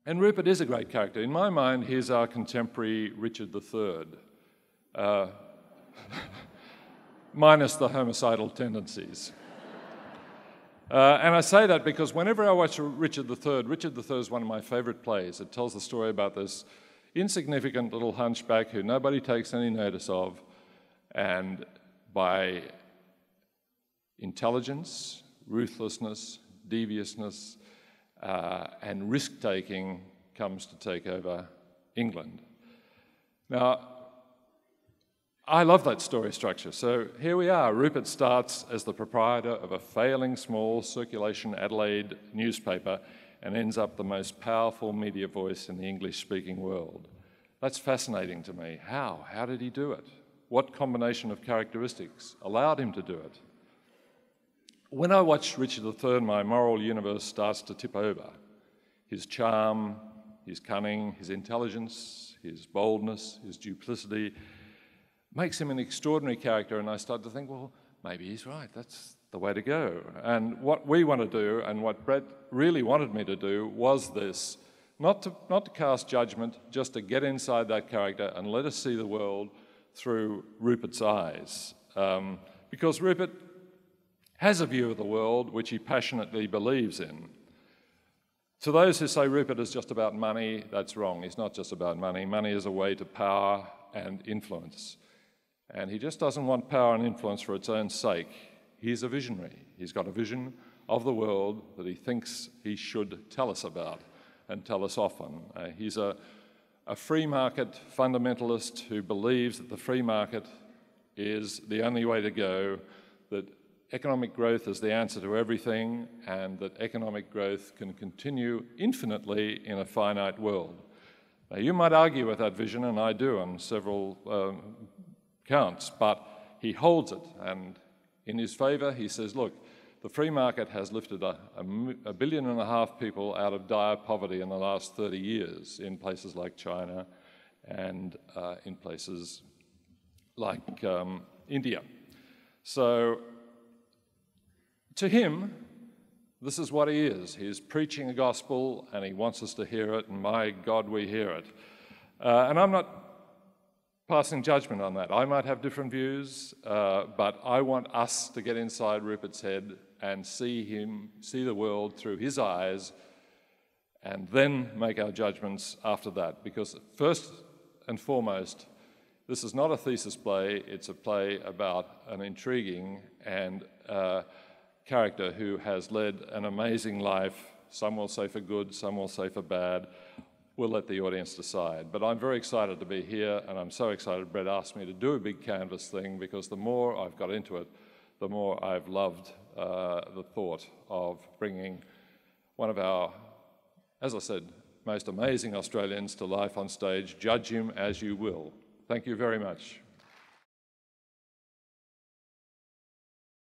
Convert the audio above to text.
And Rupert is a great character. In my mind, he's our contemporary Richard III, minus the homicidal tendencies. And I say that because whenever I watch Richard III is one of my favourite plays. It tells the story about this insignificant little hunchback who nobody takes any notice of, and by intelligence, ruthlessness, deviousness, and risk-taking comes to take over England. Now, I love that story structure. So here we are. Rupert starts as the proprietor of a failing small circulation Adelaide newspaper and ends up the most powerful media voice in the English-speaking world. That's fascinating to me. How? How did he do it? What combination of characteristics allowed him to do it? When I watch Richard III, my moral universe starts to tip over. His charm, his cunning, his intelligence, his boldness, his duplicity makes him an extraordinary character, and I start to think, well, maybe he's right, that's the way to go. And what we want to do, and what Brett really wanted me to do, was this, not to cast judgment, just to get inside that character and let us see the world through Rupert's eyes. Because Rupert has a view of the world which he passionately believes in. To those who say Rupert is just about money, that's wrong. He's not just about money. Money is a way to power and influence. And he just doesn't want power and influence for its own sake. He's a visionary. He's got a vision of the world that he thinks he should tell us about and tell us often. He's a free market fundamentalist who believes that the free market is the only way to go, that economic growth is the answer to everything, and that economic growth can continue infinitely in a finite world. Now, you might argue with that vision, and I do on several counts, but he holds it, and in his favour he says, look, the free market has lifted a 1.5 billion people out of dire poverty in the last 30 years in places like China and in places like India. So to him, this is what he is. He's preaching a gospel and he wants us to hear it, and my God, we hear it. And I'm not passing judgment on that. I might have different views, but I want us to get inside Rupert's head and see the world through his eyes, and then make our judgments after that. Because first and foremost, this is not a thesis play, it's a play about an intriguing and character who has led an amazing life. Some will say for good, some will say for bad. We'll let the audience decide. But I'm very excited to be here, and I'm so excited Brett asked me to do a big canvas thing, because the more I've got into it, the more I've loved the thought of bringing one of our, as I said, most amazing Australians to life on stage. Judge him as you will. Thank you very much.